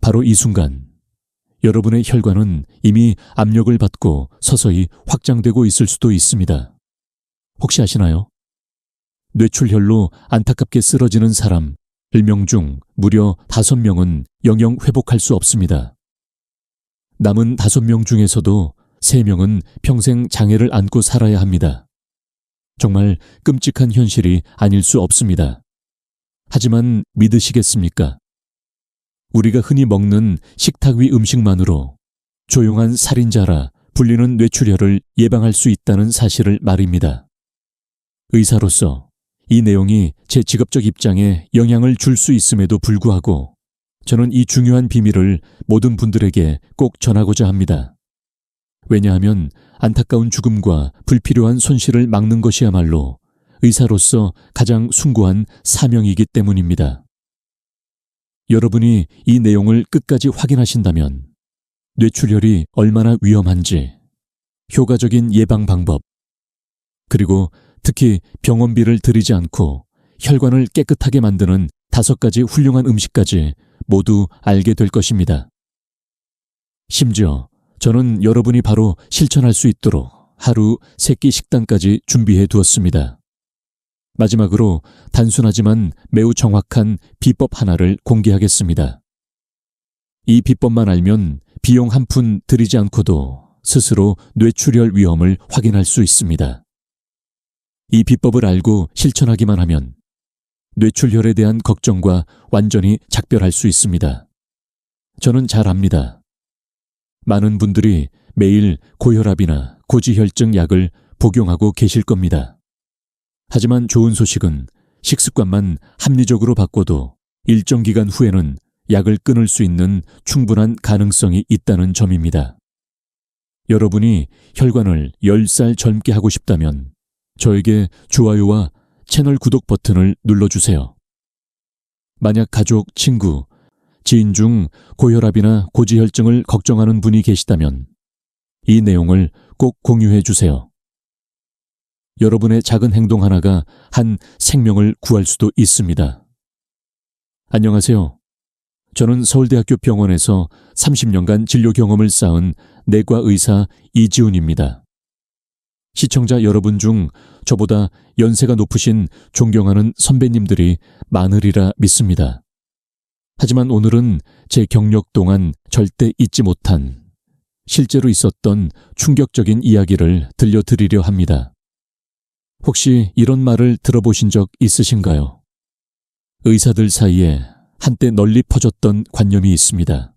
바로 이 순간 여러분의 혈관은 이미 압력을 받고 서서히 확장되고 있을 수도 있습니다. 혹시 아시나요? 뇌출혈로 안타깝게 쓰러지는 사람 10명 중 무려 5명은 영영 회복할 수 없습니다. 남은 5명 중에서도 3명은 평생 장애를 안고 살아야 합니다. 정말 끔찍한 현실이 아닐 수 없습니다. 하지만 믿으시겠습니까? 우리가 흔히 먹는 식탁 위 음식만으로 조용한 살인자라 불리는 뇌출혈을 예방할 수 있다는 사실을 말입니다. 의사로서 이 내용이 제 직업적 입장에 영향을 줄 수 있음에도 불구하고 저는 이 중요한 비밀을 모든 분들에게 꼭 전하고자 합니다. 왜냐하면 안타까운 죽음과 불필요한 손실을 막는 것이야말로 의사로서 가장 숭고한 사명이기 때문입니다. 여러분이 이 내용을 끝까지 확인하신다면 뇌출혈이 얼마나 위험한지, 효과적인 예방 방법, 그리고 특히 병원비를 들이지 않고 혈관을 깨끗하게 만드는 5가지 훌륭한 음식까지 모두 알게 될 것입니다. 심지어 저는 여러분이 바로 실천할 수 있도록 하루 3끼 식단까지 준비해 두었습니다. 마지막으로 단순하지만 매우 정확한 비법 하나를 공개하겠습니다. 이 비법만 알면 비용 한 푼 들이지 않고도 스스로 뇌출혈 위험을 확인할 수 있습니다. 이 비법을 알고 실천하기만 하면 뇌출혈에 대한 걱정과 완전히 작별할 수 있습니다. 저는 잘 압니다. 많은 분들이 매일 고혈압이나 고지혈증 약을 복용하고 계실 겁니다. 하지만 좋은 소식은 식습관만 합리적으로 바꿔도 일정 기간 후에는 약을 끊을 수 있는 충분한 가능성이 있다는 점입니다. 여러분이 혈관을 10살 젊게 하고 싶다면 저에게 좋아요와 채널 구독 버튼을 눌러주세요. 만약 가족, 친구, 지인 중 고혈압이나 고지혈증을 걱정하는 분이 계시다면 이 내용을 꼭 공유해 주세요. 여러분의 작은 행동 하나가 한 생명을 구할 수도 있습니다. 안녕하세요. 저는 서울대학교 병원에서 30년간 진료 경험을 쌓은 내과 의사 이지훈입니다. 시청자 여러분 중 저보다 연세가 높으신 존경하는 선배님들이 많으리라 믿습니다. 하지만 오늘은 제 경력 동안 절대 잊지 못한 실제로 있었던 충격적인 이야기를 들려드리려 합니다. 혹시 이런 말을 들어보신 적 있으신가요? 의사들 사이에 한때 널리 퍼졌던 관념이 있습니다.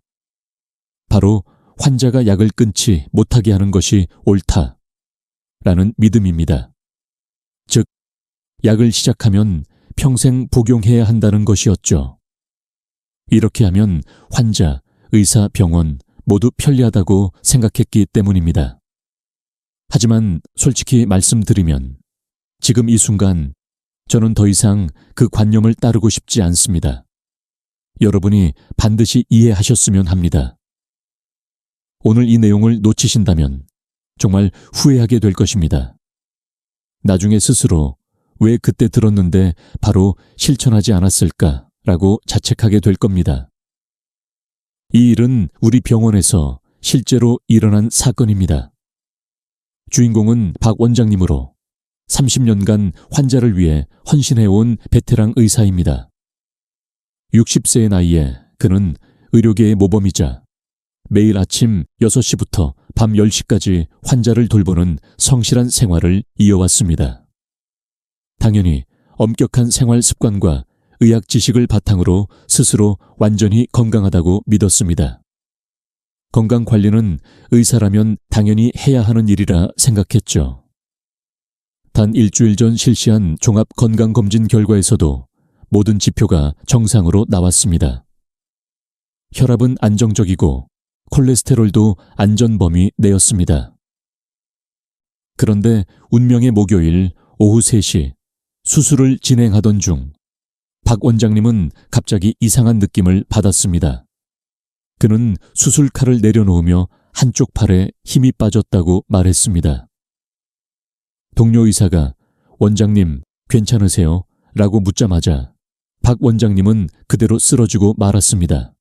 바로 환자가 약을 끊지 못하게 하는 것이 옳다라는 믿음입니다. 즉, 약을 시작하면 평생 복용해야 한다는 것이었죠. 이렇게 하면 환자, 의사, 병원 모두 편리하다고 생각했기 때문입니다. 하지만 솔직히 말씀드리면 지금 이 순간 저는 더 이상 그 관념을 따르고 싶지 않습니다. 여러분이 반드시 이해하셨으면 합니다. 오늘 이 내용을 놓치신다면 정말 후회하게 될 것입니다. 나중에 스스로 왜 그때 들었는데 바로 실천하지 않았을까라고 자책하게 될 겁니다. 이 일은 우리 병원에서 실제로 일어난 사건입니다. 주인공은 박 원장님으로 30년간 환자를 위해 헌신해온 베테랑 의사입니다. 60세의 나이에 그는 의료계의 모범이자 매일 아침 6시부터 밤 10시까지 환자를 돌보는 성실한 생활을 이어왔습니다. 당연히 엄격한 생활 습관과 의학 지식을 바탕으로 스스로 완전히 건강하다고 믿었습니다. 건강 관리는 의사라면 당연히 해야 하는 일이라 생각했죠. 단 일주일 전 실시한 종합 건강검진 결과에서도 모든 지표가 정상으로 나왔습니다. 혈압은 안정적이고 콜레스테롤도 안전 범위 내였습니다. 그런데 운명의 목요일 오후 3시 수술을 진행하던 중 박 원장님은 갑자기 이상한 느낌을 받았습니다. 그는 수술칼을 내려놓으며 한쪽 팔에 힘이 빠졌다고 말했습니다. 동료 의사가 "원장님, 괜찮으세요?" 라고 묻자마자 박 원장님은 그대로 쓰러지고 말았습니다.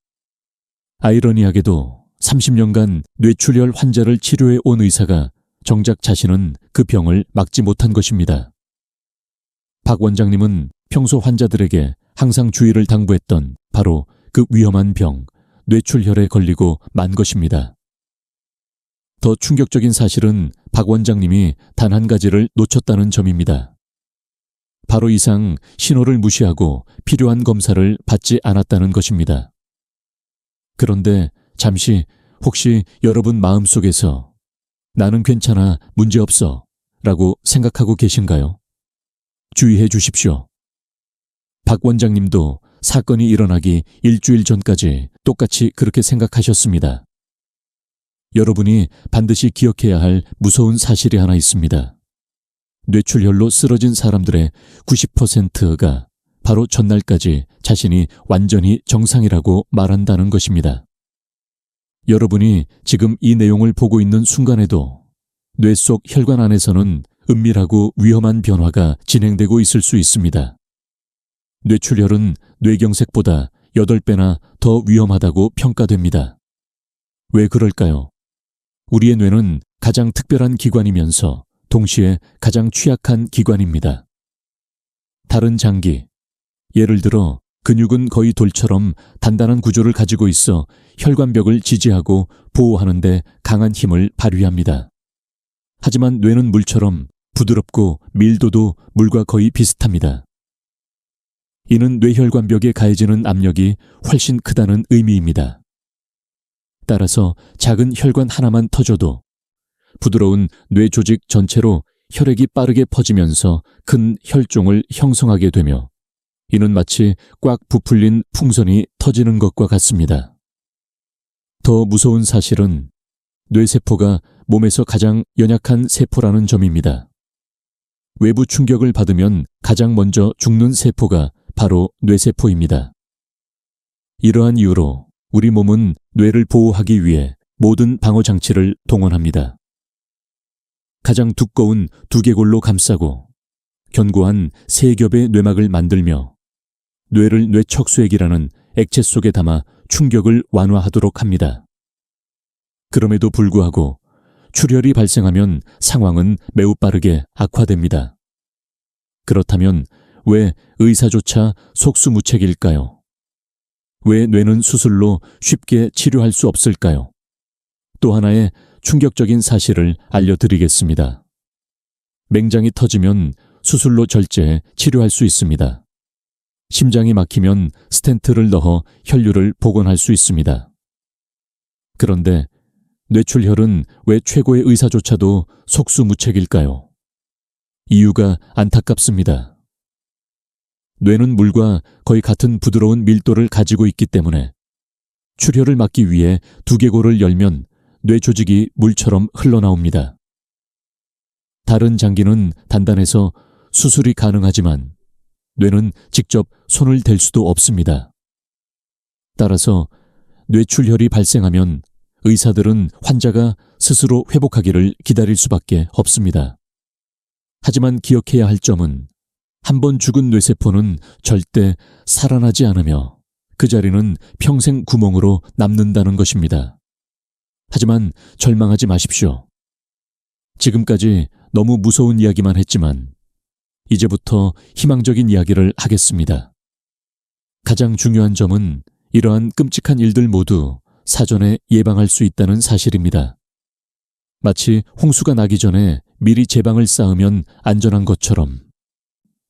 아이러니하게도 30년간 뇌출혈 환자를 치료해 온 의사가 정작 자신은 그 병을 막지 못한 것입니다. 박 원장님은 평소 환자들에게 항상 주의를 당부했던 바로 그 위험한 병, 뇌출혈에 걸리고 만 것입니다. 더 충격적인 사실은 박 원장님이 단 한 가지를 놓쳤다는 점입니다. 바로 이상 신호를 무시하고 필요한 검사를 받지 않았다는 것입니다. 그런데 잠시 혹시 여러분 마음속에서 나는 괜찮아, 문제없어 라고 생각하고 계신가요? 주의해 주십시오. 박 원장님도 사건이 일어나기 일주일 전까지 똑같이 그렇게 생각하셨습니다. 여러분이 반드시 기억해야 할 무서운 사실이 하나 있습니다. 뇌출혈로 쓰러진 사람들의 90%가 바로 전날까지 자신이 완전히 정상이라고 말한다는 것입니다. 여러분이 지금 이 내용을 보고 있는 순간에도 뇌 속 혈관 안에서는 은밀하고 위험한 변화가 진행되고 있을 수 있습니다. 뇌출혈은 뇌경색보다 8배나 더 위험하다고 평가됩니다. 왜 그럴까요? 우리의 뇌는 가장 특별한 기관이면서 동시에 가장 취약한 기관입니다. 다른 장기, 예를 들어 근육은 거의 돌처럼 단단한 구조를 가지고 있어 혈관벽을 지지하고 보호하는 데 강한 힘을 발휘합니다. 하지만 뇌는 물처럼 부드럽고 밀도도 물과 거의 비슷합니다. 이는 뇌혈관벽에 가해지는 압력이 훨씬 크다는 의미입니다. 따라서 작은 혈관 하나만 터져도 부드러운 뇌 조직 전체로 혈액이 빠르게 퍼지면서 큰 혈종을 형성하게 되며 이는 마치 꽉 부풀린 풍선이 터지는 것과 같습니다. 더 무서운 사실은 뇌세포가 몸에서 가장 연약한 세포라는 점입니다. 외부 충격을 받으면 가장 먼저 죽는 세포가 바로 뇌세포입니다. 이러한 이유로 우리 몸은 뇌를 보호하기 위해 모든 방어 장치를 동원합니다. 가장 두꺼운 두개골로 감싸고 견고한 3겹의 뇌막을 만들며 뇌를 뇌척수액이라는 액체 속에 담아 충격을 완화하도록 합니다. 그럼에도 불구하고 출혈이 발생하면 상황은 매우 빠르게 악화됩니다. 그렇다면 왜 의사조차 속수무책일까요? 왜 뇌는 수술로 쉽게 치료할 수 없을까요? 또 하나의 충격적인 사실을 알려드리겠습니다. 맹장이 터지면 수술로 절제, 치료할 수 있습니다. 심장이 막히면 스텐트를 넣어 혈류를 복원할 수 있습니다. 그런데 뇌출혈은 왜 최고의 의사조차도 속수무책일까요? 이유가 안타깝습니다. 뇌는 물과 거의 같은 부드러운 밀도를 가지고 있기 때문에 출혈을 막기 위해 두개골을 열면 뇌 조직이 물처럼 흘러나옵니다. 다른 장기는 단단해서 수술이 가능하지만 뇌는 직접 손을 댈 수도 없습니다. 따라서 뇌출혈이 발생하면 의사들은 환자가 스스로 회복하기를 기다릴 수밖에 없습니다. 하지만 기억해야 할 점은 한 번 죽은 뇌세포는 절대 살아나지 않으며 그 자리는 평생 구멍으로 남는다는 것입니다. 하지만 절망하지 마십시오. 지금까지 너무 무서운 이야기만 했지만 이제부터 희망적인 이야기를 하겠습니다. 가장 중요한 점은 이러한 끔찍한 일들 모두 사전에 예방할 수 있다는 사실입니다. 마치 홍수가 나기 전에 미리 제방을 쌓으면 안전한 것처럼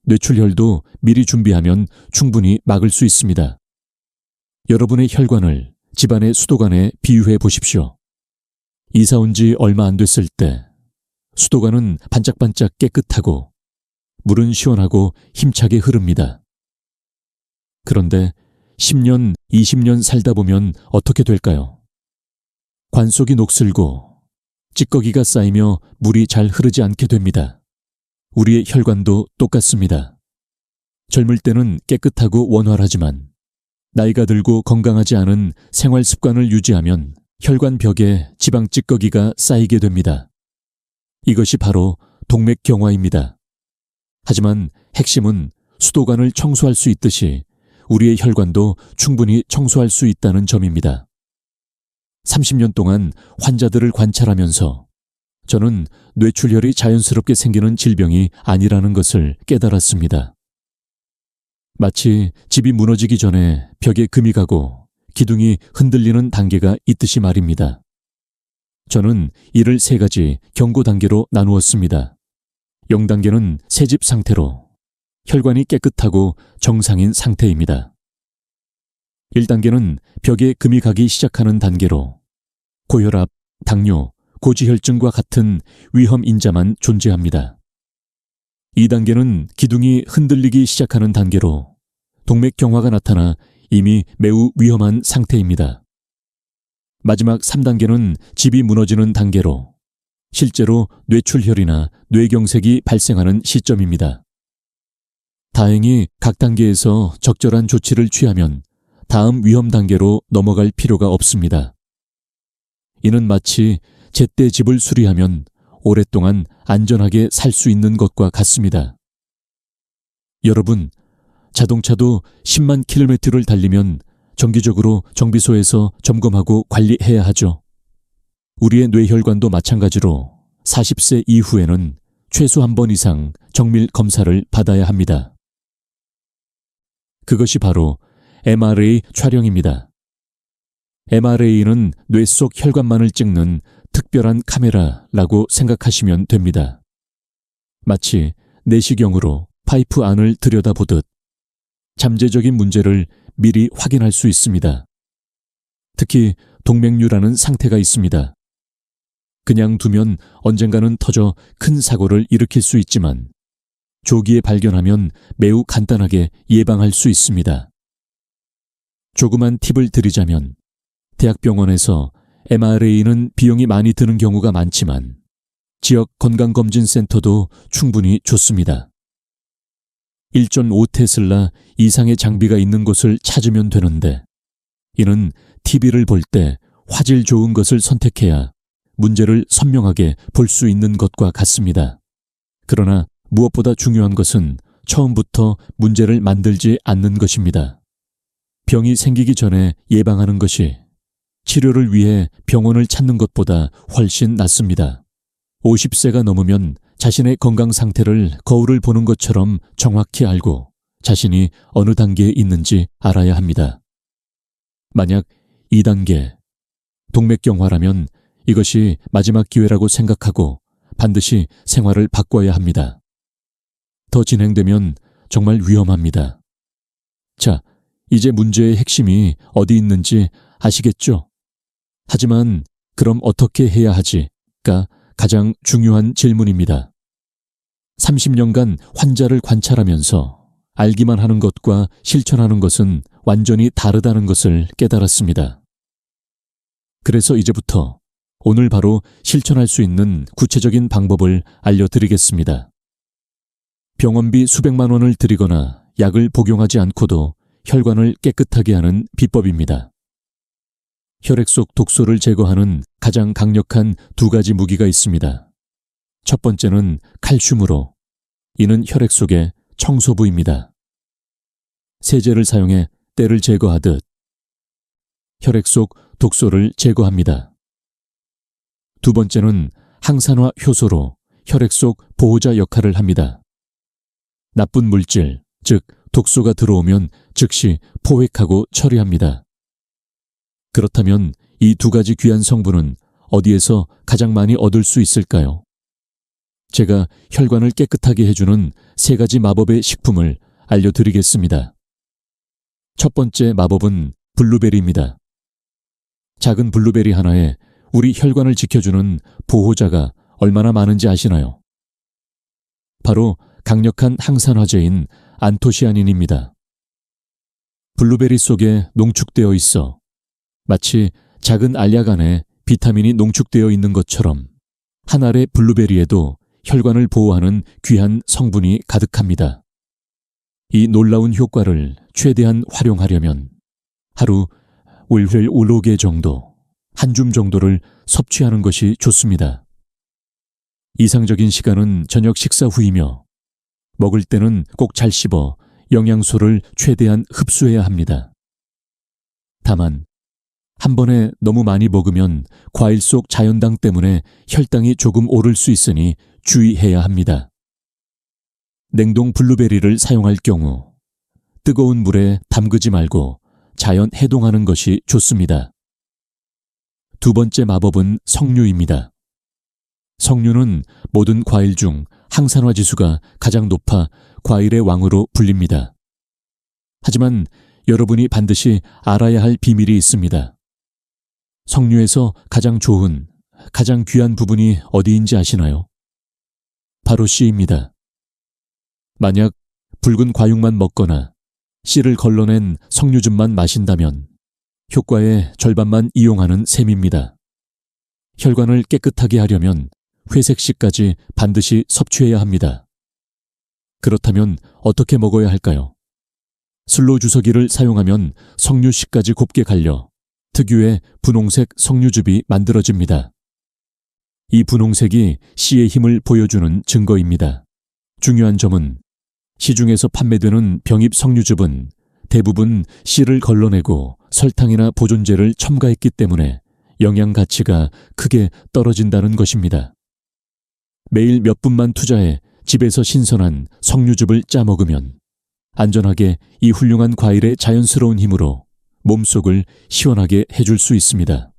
뇌출혈도 미리 준비하면 충분히 막을 수 있습니다. 여러분의 혈관을 집안의 수도관에 비유해 보십시오. 이사 온 지 얼마 안 됐을 때 수도관은 반짝반짝 깨끗하고 물은 시원하고 힘차게 흐릅니다. 그런데 10년, 20년 살다 보면 어떻게 될까요? 관 속이 녹슬고 찌꺼기가 쌓이며 물이 잘 흐르지 않게 됩니다. 우리의 혈관도 똑같습니다. 젊을 때는 깨끗하고 원활하지만 나이가 들고 건강하지 않은 생활 습관을 유지하면 혈관 벽에 지방 찌꺼기가 쌓이게 됩니다. 이것이 바로 동맥경화입니다. 하지만 핵심은 수도관을 청소할 수 있듯이 우리의 혈관도 충분히 청소할 수 있다는 점입니다. 30년 동안 환자들을 관찰하면서 저는 뇌출혈이 자연스럽게 생기는 질병이 아니라는 것을 깨달았습니다. 마치 집이 무너지기 전에 벽에 금이 가고 기둥이 흔들리는 단계가 있듯이 말입니다. 저는 이를 3가지 경고 단계로 나누었습니다. 0단계는 새집 상태로 혈관이 깨끗하고 정상인 상태입니다. 1단계는 벽에 금이 가기 시작하는 단계로 고혈압, 당뇨, 고지혈증과 같은 위험 인자만 존재합니다. 2단계는 기둥이 흔들리기 시작하는 단계로 동맥경화가 나타나 이미 매우 위험한 상태입니다. 마지막 3단계는 집이 무너지는 단계로 실제로 뇌출혈이나 뇌경색이 발생하는 시점입니다. 다행히 각 단계에서 적절한 조치를 취하면 다음 위험 단계로 넘어갈 필요가 없습니다. 이는 마치 제때 집을 수리하면 오랫동안 안전하게 살 수 있는 것과 같습니다. 여러분, 자동차도 10만 킬로미터를 달리면 정기적으로 정비소에서 점검하고 관리해야 하죠. 우리의 뇌혈관도 마찬가지로 40세 이후에는 최소 한 번 이상 정밀 검사를 받아야 합니다. 그것이 바로 MRA 촬영입니다. MRA는 뇌 속 혈관만을 찍는 특별한 카메라라고 생각하시면 됩니다. 마치 내시경으로 파이프 안을 들여다보듯 잠재적인 문제를 미리 확인할 수 있습니다. 특히 동맥류라는 상태가 있습니다. 그냥 두면 언젠가는 터져 큰 사고를 일으킬 수 있지만 조기에 발견하면 매우 간단하게 예방할 수 있습니다. 조그만 팁을 드리자면 대학병원에서 MRA는 비용이 많이 드는 경우가 많지만 지역 건강검진센터도 충분히 좋습니다. 1.5테슬라 이상의 장비가 있는 곳을 찾으면 되는데 이는 TV를 볼 때 화질 좋은 것을 선택해야 문제를 선명하게 볼 수 있는 것과 같습니다. 그러나 무엇보다 중요한 것은 처음부터 문제를 만들지 않는 것입니다. 병이 생기기 전에 예방하는 것이 치료를 위해 병원을 찾는 것보다 훨씬 낫습니다. 50세가 넘으면 자신의 건강 상태를 거울을 보는 것처럼 정확히 알고 자신이 어느 단계에 있는지 알아야 합니다. 만약 2단계, 동맥경화라면 이것이 마지막 기회라고 생각하고 반드시 생활을 바꿔야 합니다. 더 진행되면 정말 위험합니다. 자, 이제 문제의 핵심이 어디 있는지 아시겠죠? 하지만 그럼 어떻게 해야 하지?가 가장 중요한 질문입니다. 30년간 환자를 관찰하면서 알기만 하는 것과 실천하는 것은 완전히 다르다는 것을 깨달았습니다. 그래서 이제부터 오늘 바로 실천할 수 있는 구체적인 방법을 알려드리겠습니다. 병원비 수백만 원을 들이거나 약을 복용하지 않고도 혈관을 깨끗하게 하는 비법입니다. 혈액 속 독소를 제거하는 가장 강력한 2가지 무기가 있습니다. 첫 번째는 칼슘으로, 이는 혈액 속의 청소부입니다. 세제를 사용해 때를 제거하듯 혈액 속 독소를 제거합니다. 2번째는 항산화 효소로 혈액 속 보호자 역할을 합니다. 나쁜 물질, 즉 독소가 들어오면 즉시 포획하고 처리합니다. 그렇다면 이 2가지 귀한 성분은 어디에서 가장 많이 얻을 수 있을까요? 제가 혈관을 깨끗하게 해주는 3가지 마법의 식품을 알려드리겠습니다. 첫 번째 마법은 블루베리입니다. 작은 블루베리 하나에 우리 혈관을 지켜주는 보호자가 얼마나 많은지 아시나요? 바로 강력한 항산화제인 안토시아닌입니다. 블루베리 속에 농축되어 있어 마치 작은 알약 안에 비타민이 농축되어 있는 것처럼 한 알의 블루베리에도 혈관을 보호하는 귀한 성분이 가득합니다. 이 놀라운 효과를 최대한 활용하려면 하루 울회 5개 정도, 한 줌 정도를 섭취하는 것이 좋습니다. 이상적인 시간은 저녁 식사 후이며 먹을 때는 꼭 잘 씹어 영양소를 최대한 흡수해야 합니다. 다만 한 번에 너무 많이 먹으면 과일 속 자연당 때문에 혈당이 조금 오를 수 있으니 주의해야 합니다. 냉동 블루베리를 사용할 경우 뜨거운 물에 담그지 말고 자연 해동하는 것이 좋습니다. 두 번째 마법은 석류입니다. 석류는 모든 과일 중 항산화 지수가 가장 높아 과일의 왕으로 불립니다. 하지만 여러분이 반드시 알아야 할 비밀이 있습니다. 석류에서 가장 좋은, 가장 귀한 부분이 어디인지 아시나요? 바로 씨입니다. 만약 붉은 과육만 먹거나 씨를 걸러낸 석류즙만 마신다면 효과의 절반만 이용하는 셈입니다. 혈관을 깨끗하게 하려면 회색씨까지 반드시 섭취해야 합니다. 그렇다면 어떻게 먹어야 할까요? 슬로우 주석이를 사용하면 석류씨까지 곱게 갈려 특유의 분홍색 석류즙이 만들어집니다. 이 분홍색이 씨의 힘을 보여주는 증거입니다. 중요한 점은 시중에서 판매되는 병입 석류즙은 대부분 씨를 걸러내고 설탕이나 보존제를 첨가했기 때문에 영양 가치가 크게 떨어진다는 것입니다. 매일 몇 분만 투자해 집에서 신선한 석류즙을 짜 먹으면 안전하게 이 훌륭한 과일의 자연스러운 힘으로 몸속을 시원하게 해줄 수 있습니다.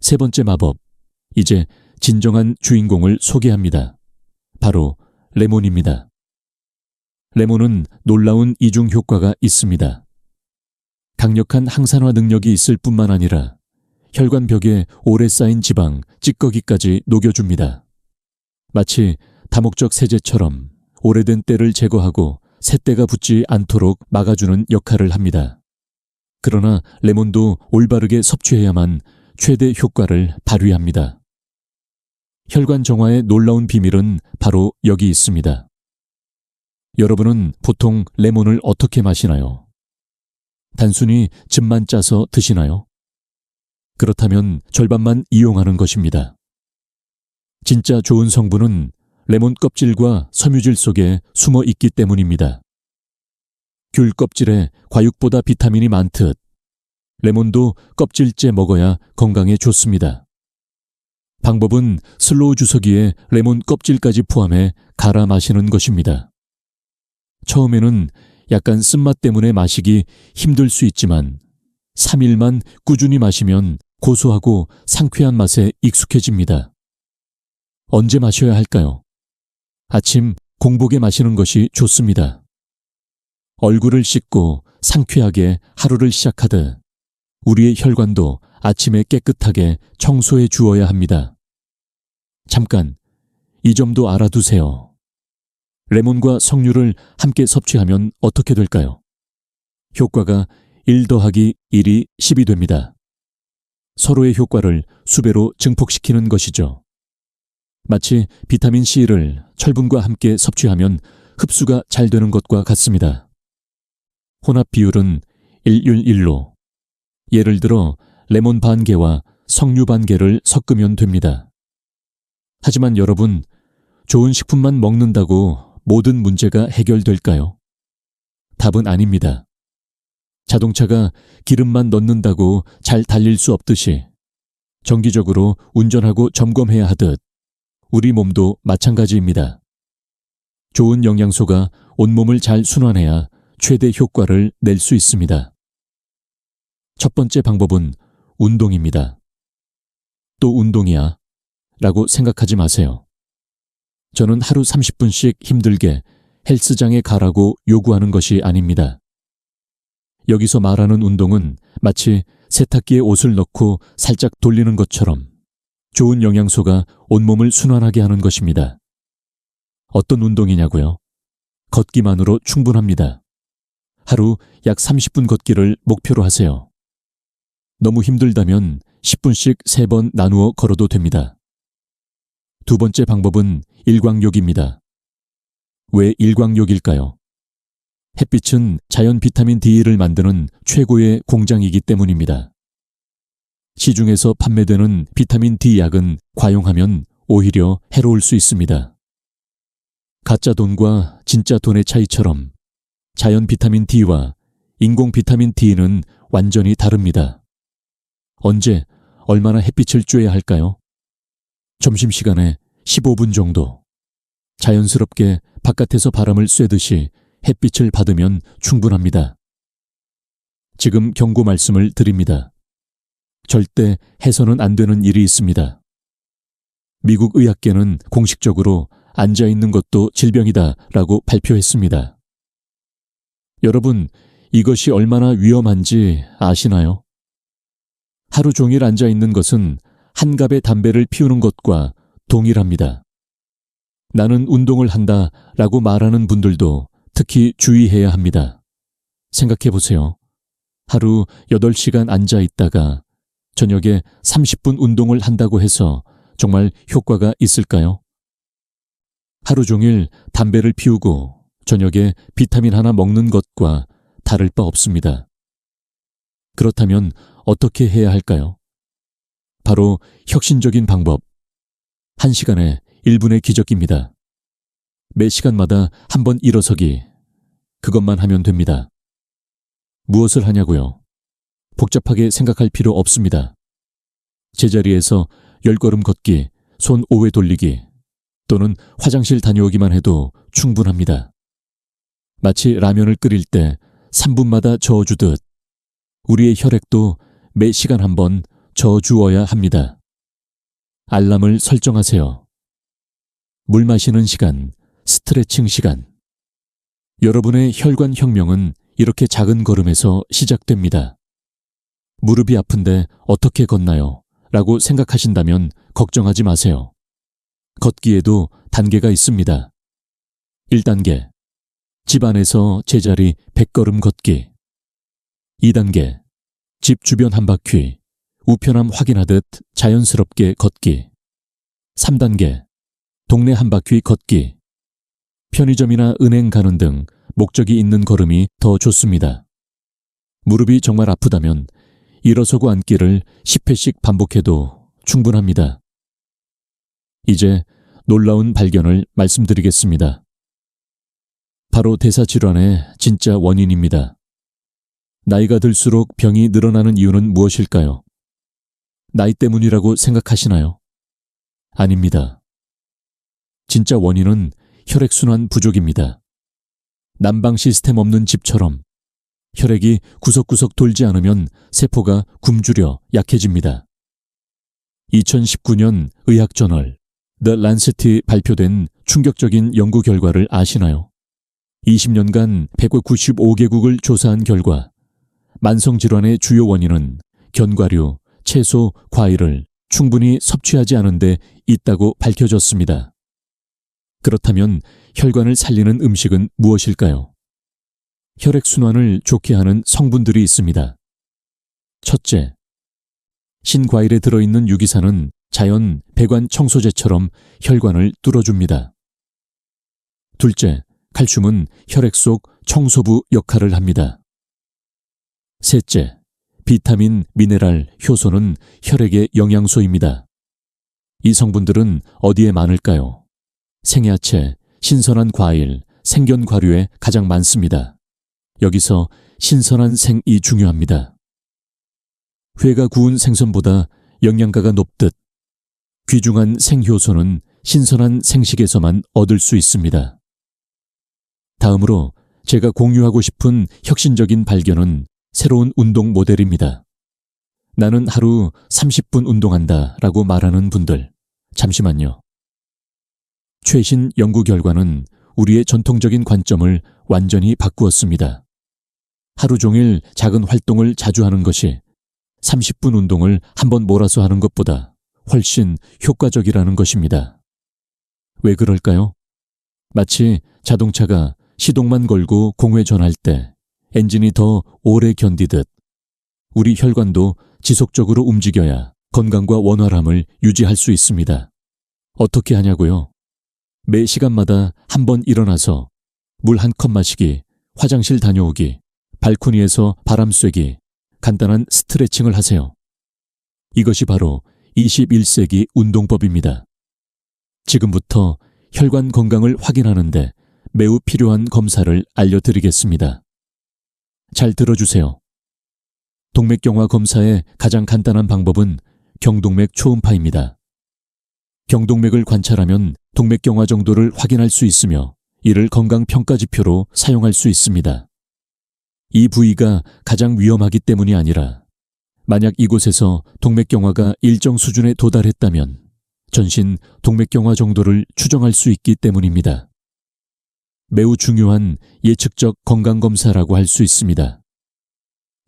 세 번째 마법, 이제 진정한 주인공을 소개합니다. 바로 레몬입니다. 레몬은 놀라운 이중 효과가 있습니다. 강력한 항산화 능력이 있을 뿐만 아니라 혈관벽에 오래 쌓인 지방, 찌꺼기까지 녹여줍니다. 마치 다목적 세제처럼 오래된 때를 제거하고 새 때가 붙지 않도록 막아주는 역할을 합니다. 그러나 레몬도 올바르게 섭취해야만 최대 효과를 발휘합니다. 혈관 정화의 놀라운 비밀은 바로 여기 있습니다. 여러분은 보통 레몬을 어떻게 마시나요? 단순히 즙만 짜서 드시나요? 그렇다면 절반만 이용하는 것입니다. 진짜 좋은 성분은 레몬 껍질과 섬유질 속에 숨어 있기 때문입니다. 귤 껍질에 과육보다 비타민이 많듯 레몬도 껍질째 먹어야 건강에 좋습니다. 방법은 슬로우 주석이에 레몬 껍질까지 포함해 갈아 마시는 것입니다. 처음에는 약간 쓴맛 때문에 마시기 힘들 수 있지만 3일만 꾸준히 마시면 고소하고 상쾌한 맛에 익숙해집니다. 언제 마셔야 할까요? 아침 공복에 마시는 것이 좋습니다. 얼굴을 씻고 상쾌하게 하루를 시작하듯 우리의 혈관도 아침에 깨끗하게 청소해 주어야 합니다. 잠깐, 이 점도 알아두세요. 레몬과 석류를 함께 섭취하면 어떻게 될까요? 효과가 1 더하기 1이 10이 됩니다. 서로의 효과를 수배로 증폭시키는 것이죠. 마치 비타민 C를 철분과 함께 섭취하면 흡수가 잘 되는 것과 같습니다. 혼합 비율은 1:1로 예를 들어 레몬 반 개와 석류 반 개를 섞으면 됩니다. 하지만 여러분, 좋은 식품만 먹는다고 모든 문제가 해결될까요? 답은 아닙니다. 자동차가 기름만 넣는다고 잘 달릴 수 없듯이 정기적으로 운전하고 점검해야 하듯 우리 몸도 마찬가지입니다. 좋은 영양소가 온몸을 잘 순환해야 최대 효과를 낼 수 있습니다. 첫 번째 방법은 운동입니다. 또 운동이야? 라고 생각하지 마세요. 저는 하루 30분씩 힘들게 헬스장에 가라고 요구하는 것이 아닙니다. 여기서 말하는 운동은 마치 세탁기에 옷을 넣고 살짝 돌리는 것처럼 좋은 영양소가 온몸을 순환하게 하는 것입니다. 어떤 운동이냐고요? 걷기만으로 충분합니다. 하루 약 30분 걷기를 목표로 하세요. 너무 힘들다면 10분씩 3번 나누어 걸어도 됩니다. 두 번째 방법은 일광욕입니다. 왜 일광욕일까요? 햇빛은 자연 비타민 D를 만드는 최고의 공장이기 때문입니다. 시중에서 판매되는 비타민 D 약은 과용하면 오히려 해로울 수 있습니다. 가짜 돈과 진짜 돈의 차이처럼 자연 비타민 D와 인공 비타민 D는 완전히 다릅니다. 언제, 얼마나 햇빛을 쬐야 할까요? 점심시간에 15분 정도. 자연스럽게 바깥에서 바람을 쐬듯이 햇빛을 받으면 충분합니다. 지금 경고 말씀을 드립니다. 절대 해서는 안 되는 일이 있습니다. 미국 의학계는 공식적으로 앉아있는 것도 질병이다 라고 발표했습니다. 여러분, 이것이 얼마나 위험한지 아시나요? 하루 종일 앉아있는 것은 한 갑의 담배를 피우는 것과 동일합니다. 나는 운동을 한다 라고 말하는 분들도 특히 주의해야 합니다. 생각해 보세요. 하루 8시간 앉아 있다가 저녁에 30분 운동을 한다고 해서 정말 효과가 있을까요? 하루 종일 담배를 피우고 저녁에 비타민 하나 먹는 것과 다를 바 없습니다. 그렇다면 어떻게 해야 할까요? 바로 혁신적인 방법. 1시간에 1분의 기적기입니다. 매 시간마다 한 번 일어서기. 그것만 하면 됩니다. 무엇을 하냐고요? 복잡하게 생각할 필요 없습니다. 제자리에서 10걸음 걷기, 손 5회 돌리기, 또는 화장실 다녀오기만 해도 충분합니다. 마치 라면을 끓일 때 3분마다 저어주듯 우리의 혈액도 매 시간 한 번 저어주어야 합니다. 알람을 설정하세요. 물 마시는 시간, 스트레칭 시간. 여러분의 혈관 혁명은 이렇게 작은 걸음에서 시작됩니다. 무릎이 아픈데 어떻게 걷나요? 라고 생각하신다면 걱정하지 마세요. 걷기에도 단계가 있습니다. 1단계, 집 안에서 제자리 100걸음 걷기. 2단계, 집 주변 한 바퀴, 우편함 확인하듯 자연스럽게 걷기. 3단계, 동네 한 바퀴 걷기. 편의점이나 은행 가는 등 목적이 있는 걸음이 더 좋습니다. 무릎이 정말 아프다면 일어서고 앉기를 10회씩 반복해도 충분합니다. 이제 놀라운 발견을 말씀드리겠습니다. 바로 대사질환의 진짜 원인입니다. 나이가 들수록 병이 늘어나는 이유는 무엇일까요? 나이 때문이라고 생각하시나요? 아닙니다. 진짜 원인은 혈액순환 부족입니다. 난방 시스템 없는 집처럼 혈액이 구석구석 돌지 않으면 세포가 굶주려 약해집니다. 2019년 의학저널 The 란셋이 발표된 충격적인 연구 결과를 아시나요? 20년간 195개국을 조사한 결과 만성질환의 주요 원인은 견과류, 채소, 과일을 충분히 섭취하지 않은 데 있다고 밝혀졌습니다. 그렇다면 혈관을 살리는 음식은 무엇일까요? 혈액순환을 좋게 하는 성분들이 있습니다. 첫째, 신과일에 들어있는 유기산은 자연 배관 청소제처럼 혈관을 뚫어줍니다. 둘째, 칼슘은 혈액 속 청소부 역할을 합니다. 셋째, 비타민, 미네랄, 효소는 혈액의 영양소입니다. 이 성분들은 어디에 많을까요? 생야채, 신선한 과일, 생견과류에 가장 많습니다. 여기서 신선한 생이 중요합니다. 회가 구운 생선보다 영양가가 높듯 귀중한 생효소는 신선한 생식에서만 얻을 수 있습니다. 다음으로 제가 공유하고 싶은 혁신적인 발견은 새로운 운동 모델입니다. 나는 하루 30분 운동한다 라고 말하는 분들, 잠시만요. 최신 연구 결과는 우리의 전통적인 관점을 완전히 바꾸었습니다. 하루 종일 작은 활동을 자주 하는 것이 30분 운동을 한번 몰아서 하는 것보다 훨씬 효과적이라는 것입니다. 왜 그럴까요? 마치 자동차가 시동만 걸고 공회전할 때 엔진이 더 오래 견디듯 우리 혈관도 지속적으로 움직여야 건강과 원활함을 유지할 수 있습니다. 어떻게 하냐고요? 매 시간마다 한 번 일어나서 물 한 컵 마시기, 화장실 다녀오기, 발코니에서 바람 쐬기, 간단한 스트레칭을 하세요. 이것이 바로 21세기 운동법입니다. 지금부터 혈관 건강을 확인하는데 매우 필요한 검사를 알려드리겠습니다. 잘 들어주세요. 동맥경화 검사의 가장 간단한 방법은 경동맥 초음파입니다. 경동맥을 관찰하면 동맥경화 정도를 확인할 수 있으며 이를 건강평가지표로 사용할 수 있습니다. 이 부위가 가장 위험하기 때문이 아니라 만약 이곳에서 동맥경화가 일정 수준에 도달했다면 전신 동맥경화 정도를 추정할 수 있기 때문입니다. 매우 중요한 예측적 건강검사라고 할 수 있습니다.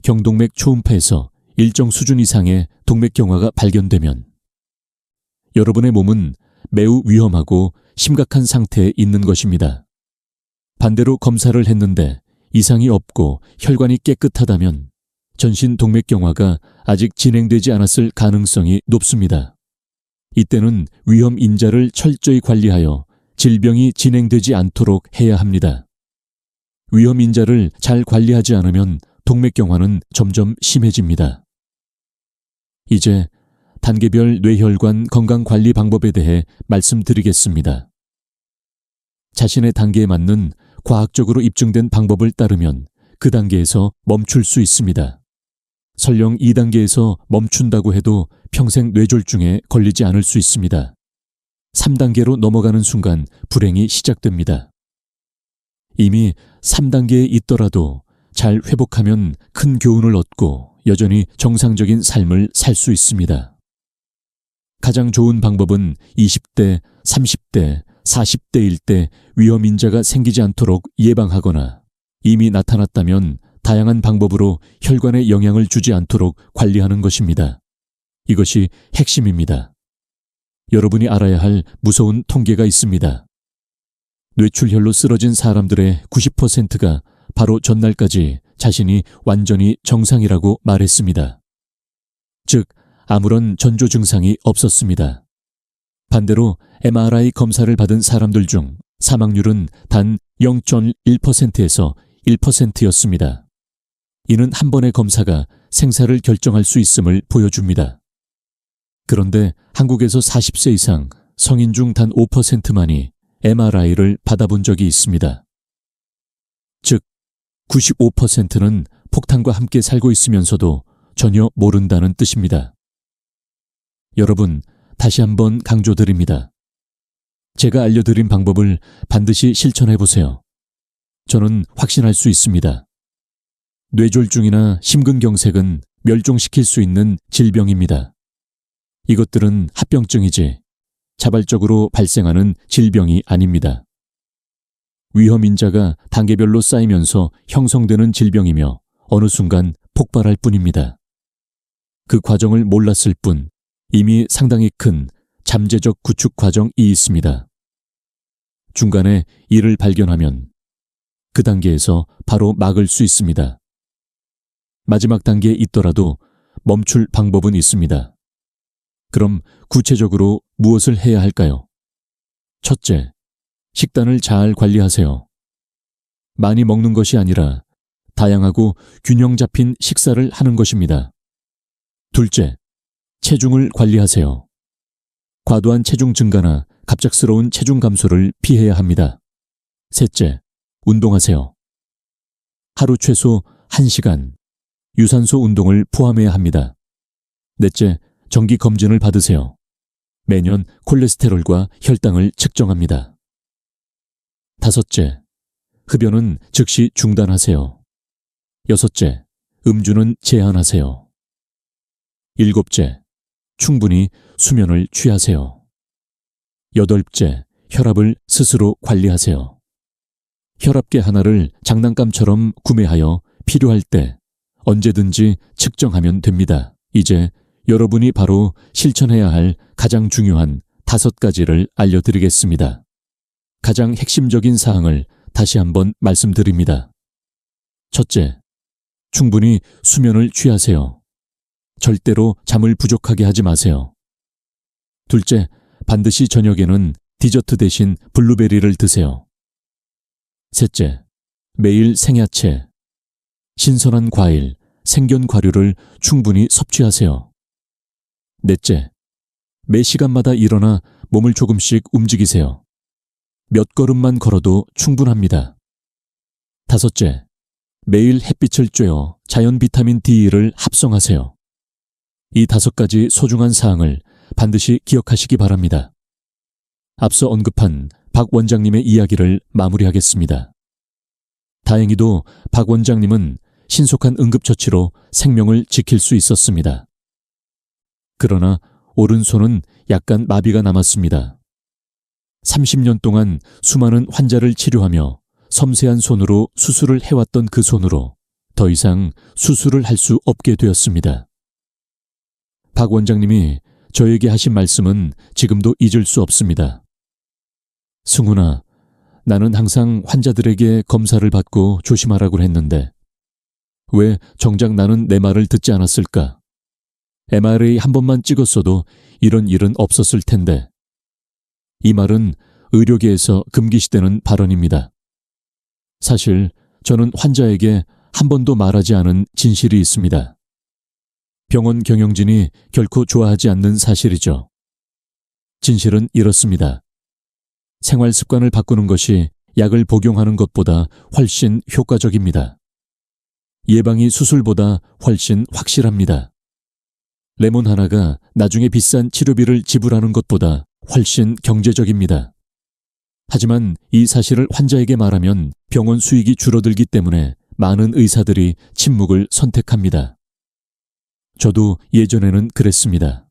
경동맥 초음파에서 일정 수준 이상의 동맥경화가 발견되면 여러분의 몸은 매우 위험하고 심각한 상태에 있는 것입니다. 반대로 검사를 했는데 이상이 없고 혈관이 깨끗하다면 전신 동맥경화가 아직 진행되지 않았을 가능성이 높습니다. 이때는 위험 인자를 철저히 관리하여 질병이 진행되지 않도록 해야 합니다. 위험 인자를 잘 관리하지 않으면 동맥경화는 점점 심해집니다. 이제 단계별 뇌혈관 건강관리 방법에 대해 말씀드리겠습니다. 자신의 단계에 맞는 과학적으로 입증된 방법을 따르면 그 단계에서 멈출 수 있습니다. 설령 2단계에서 멈춘다고 해도 평생 뇌졸중에 걸리지 않을 수 있습니다. 3단계로 넘어가는 순간 불행이 시작됩니다. 이미 3단계에 있더라도 잘 회복하면 큰 교훈을 얻고 여전히 정상적인 삶을 살 수 있습니다. 가장 좋은 방법은 20대, 30대, 40대일 때 위험 인자가 생기지 않도록 예방하거나 이미 나타났다면 다양한 방법으로 혈관에 영향을 주지 않도록 관리하는 것입니다. 이것이 핵심입니다. 여러분이 알아야 할 무서운 통계가 있습니다. 뇌출혈로 쓰러진 사람들의 90%가 바로 전날까지 자신이 완전히 정상이라고 말했습니다. 즉, 아무런 전조 증상이 없었습니다. 반대로 MRI 검사를 받은 사람들 중 사망률은 단 0.1%에서 1%였습니다. 이는 한 번의 검사가 생사를 결정할 수 있음을 보여줍니다. 그런데 한국에서 40세 이상 성인 중 단 5%만이 MRI를 받아본 적이 있습니다. 즉, 95%는 폭탄과 함께 살고 있으면서도 전혀 모른다는 뜻입니다. 여러분, 다시 한번 강조드립니다. 제가 알려드린 방법을 반드시 실천해보세요. 저는 확신할 수 있습니다. 뇌졸중이나 심근경색은 멸종시킬 수 있는 질병입니다. 이것들은 합병증이지 자발적으로 발생하는 질병이 아닙니다. 위험 인자가 단계별로 쌓이면서 형성되는 질병이며 어느 순간 폭발할 뿐입니다. 그 과정을 몰랐을 뿐 이미 상당히 큰 잠재적 구축 과정이 있습니다. 중간에 이를 발견하면 그 단계에서 바로 막을 수 있습니다. 마지막 단계에 있더라도 멈출 방법은 있습니다. 그럼 구체적으로 무엇을 해야 할까요? 첫째, 식단을 잘 관리하세요. 많이 먹는 것이 아니라 다양하고 균형 잡힌 식사를 하는 것입니다. 둘째, 체중을 관리하세요. 과도한 체중 증가나 갑작스러운 체중 감소를 피해야 합니다. 셋째, 운동하세요. 하루 최소 1시간, 유산소 운동을 포함해야 합니다. 넷째, 정기 검진을 받으세요. 매년 콜레스테롤과 혈당을 측정합니다. 다섯째, 흡연은 즉시 중단하세요. 여섯째, 음주는 제한하세요. 일곱째, 충분히 수면을 취하세요. 여덟째, 혈압을 스스로 관리하세요. 혈압계 하나를 장난감처럼 구매하여 필요할 때 언제든지 측정하면 됩니다. 이제 여러분이 바로 실천해야 할 가장 중요한 5가지를 알려드리겠습니다. 가장 핵심적인 사항을 다시 한번 말씀드립니다. 첫째, 충분히 수면을 취하세요. 절대로 잠을 부족하게 하지 마세요. 둘째, 반드시 저녁에는 디저트 대신 블루베리를 드세요. 셋째, 매일 생야채, 신선한 과일, 생견 과류를 충분히 섭취하세요. 넷째, 매 시간마다 일어나 몸을 조금씩 움직이세요. 몇 걸음만 걸어도 충분합니다. 다섯째, 매일 햇빛을 쬐어 자연 비타민 D를 합성하세요. 이 5가지 소중한 사항을 반드시 기억하시기 바랍니다. 앞서 언급한 박 원장님의 이야기를 마무리하겠습니다. 다행히도 박 원장님은 신속한 응급처치로 생명을 지킬 수 있었습니다. 그러나 오른손은 약간 마비가 남았습니다. 30년 동안 수많은 환자를 치료하며 섬세한 손으로 수술을 해왔던 그 손으로 더 이상 수술을 할 수 없게 되었습니다. 박 원장님이 저에게 하신 말씀은 지금도 잊을 수 없습니다. 승훈아, 나는 항상 환자들에게 검사를 받고 조심하라고 했는데 왜 정작 나는 내 말을 듣지 않았을까? MRI 한 번만 찍었어도 이런 일은 없었을 텐데. 이 말은 의료계에서 금기시되는 발언입니다. 사실 저는 환자에게 한 번도 말하지 않은 진실이 있습니다. 병원 경영진이 결코 좋아하지 않는 사실이죠. 진실은 이렇습니다. 생활 습관을 바꾸는 것이 약을 복용하는 것보다 훨씬 효과적입니다. 예방이 수술보다 훨씬 확실합니다. 레몬 하나가 나중에 비싼 치료비를 지불하는 것보다 훨씬 경제적입니다. 하지만 이 사실을 환자에게 말하면 병원 수익이 줄어들기 때문에 많은 의사들이 침묵을 선택합니다. 저도 예전에는 그랬습니다.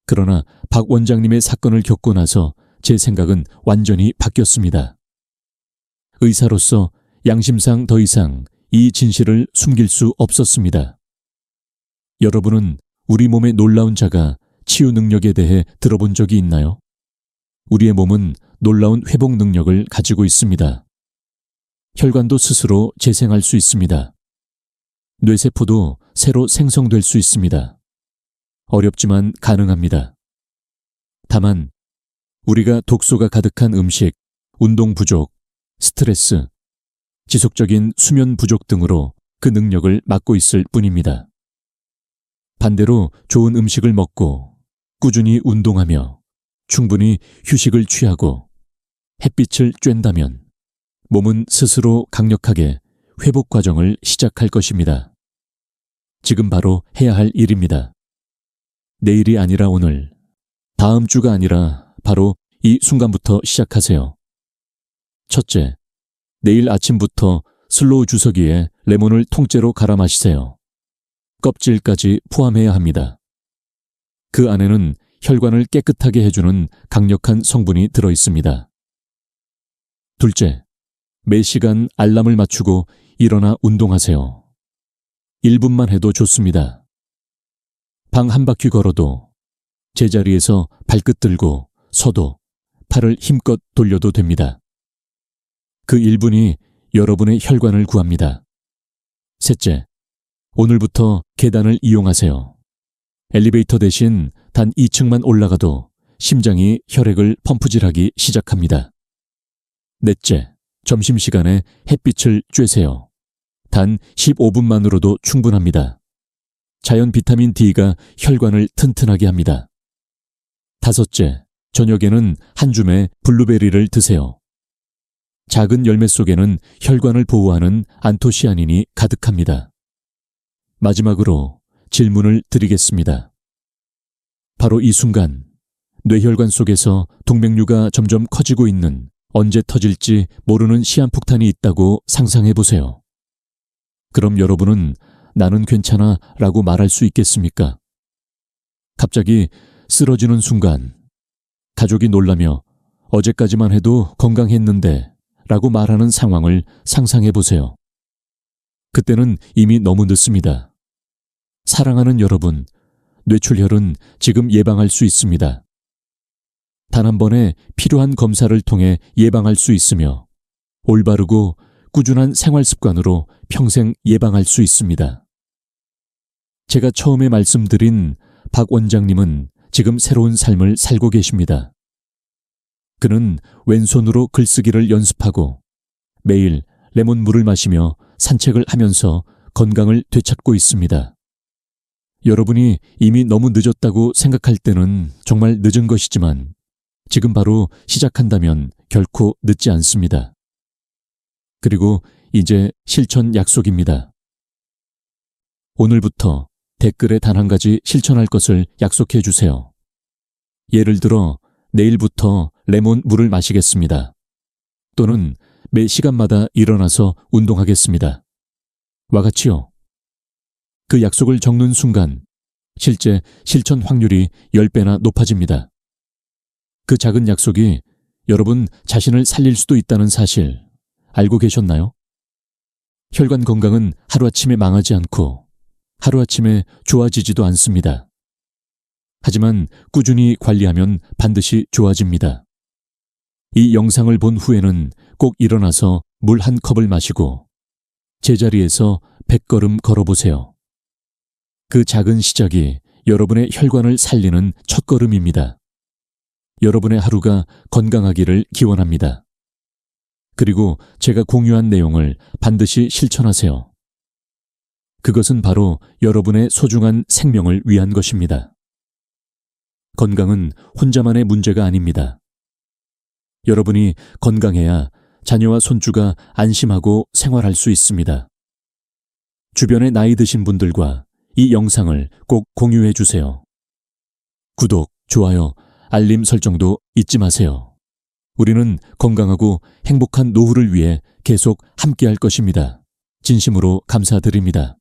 그러나 박 원장님의 사건을 겪고 나서 제 생각은 완전히 바뀌었습니다. 의사로서 양심상 더 이상 이 진실을 숨길 수 없었습니다. 여러분은 우리 몸의 놀라운 자가 치유 능력에 대해 들어본 적이 있나요? 우리의 몸은 놀라운 회복 능력을 가지고 있습니다. 혈관도 스스로 재생할 수 있습니다. 뇌세포도 새로 생성될 수 있습니다. 어렵지만 가능합니다. 다만 우리가 독소가 가득한 음식, 운동 부족, 스트레스, 지속적인 수면 부족 등으로 그 능력을 막고 있을 뿐입니다. 반대로 좋은 음식을 먹고 꾸준히 운동하며 충분히 휴식을 취하고 햇빛을 쬐다면 몸은 스스로 강력하게 회복 과정을 시작할 것입니다. 지금 바로 해야 할 일입니다. 내일이 아니라 오늘, 다음 주가 아니라 바로 이 순간부터 시작하세요. 첫째, 내일 아침부터 슬로우 주석이에 레몬을 통째로 갈아 마시세요. 껍질까지 포함해야 합니다. 그 안에는 혈관을 깨끗하게 해주는 강력한 성분이 들어 있습니다. 둘째, 매 시간 알람을 맞추고 일어나 운동하세요. 1분만 해도 좋습니다. 방 한 바퀴 걸어도, 제자리에서 발끝 들고 서도, 팔을 힘껏 돌려도 됩니다. 그 1분이 여러분의 혈관을 구합니다. 셋째, 오늘부터 계단을 이용하세요. 엘리베이터 대신 단 2층만 올라가도 심장이 혈액을 펌프질하기 시작합니다. 넷째, 점심시간에 햇빛을 쬐세요. 단 15분만으로도 충분합니다. 자연 비타민 D가 혈관을 튼튼하게 합니다. 다섯째, 저녁에는 한 줌의 블루베리를 드세요. 작은 열매 속에는 혈관을 보호하는 안토시아닌이 가득합니다. 마지막으로 질문을 드리겠습니다. 바로 이 순간 뇌혈관 속에서 동맥류가 점점 커지고 있는, 언제 터질지 모르는 시한폭탄이 있다고 상상해 보세요. 그럼 여러분은 나는 괜찮아 라고 말할 수 있겠습니까? 갑자기 쓰러지는 순간 가족이 놀라며 어제까지만 해도 건강했는데 라고 말하는 상황을 상상해 보세요. 그때는 이미 너무 늦습니다. 사랑하는 여러분, 뇌출혈은 지금 예방할 수 있습니다. 단 한 번에 필요한 검사를 통해 예방할 수 있으며 올바르고 꾸준한 생활 습관으로 평생 예방할 수 있습니다. 제가 처음에 말씀드린 박 원장님은 지금 새로운 삶을 살고 계십니다. 그는 왼손으로 글쓰기를 연습하고 매일 레몬물을 마시며 산책을 하면서 건강을 되찾고 있습니다. 여러분이 이미 너무 늦었다고 생각할 때는 정말 늦은 것이지만 지금 바로 시작한다면 결코 늦지 않습니다. 그리고 이제 실천 약속입니다. 오늘부터 댓글에 단 한 가지 실천할 것을 약속해 주세요. 예를 들어 내일부터 레몬 물을 마시겠습니다. 또는 매 시간마다 일어나서 운동하겠습니다. 와 같이요. 그 약속을 적는 순간 실제 실천 확률이 10배나 높아집니다. 그 작은 약속이 여러분 자신을 살릴 수도 있다는 사실 알고 계셨나요? 혈관 건강은 하루아침에 망하지 않고 하루아침에 좋아지지도 않습니다. 하지만 꾸준히 관리하면 반드시 좋아집니다. 이 영상을 본 후에는 꼭 일어나서 물 한 컵을 마시고 제자리에서 100걸음 걸어보세요. 그 작은 시작이 여러분의 혈관을 살리는 첫걸음입니다. 여러분의 하루가 건강하기를 기원합니다. 그리고 제가 공유한 내용을 반드시 실천하세요. 그것은 바로 여러분의 소중한 생명을 위한 것입니다. 건강은 혼자만의 문제가 아닙니다. 여러분이 건강해야 자녀와 손주가 안심하고 생활할 수 있습니다. 주변에 나이 드신 분들과 이 영상을 꼭 공유해 주세요. 구독, 좋아요, 알림 설정도 잊지 마세요. 우리는 건강하고 행복한 노후를 위해 계속 함께할 것입니다. 진심으로 감사드립니다.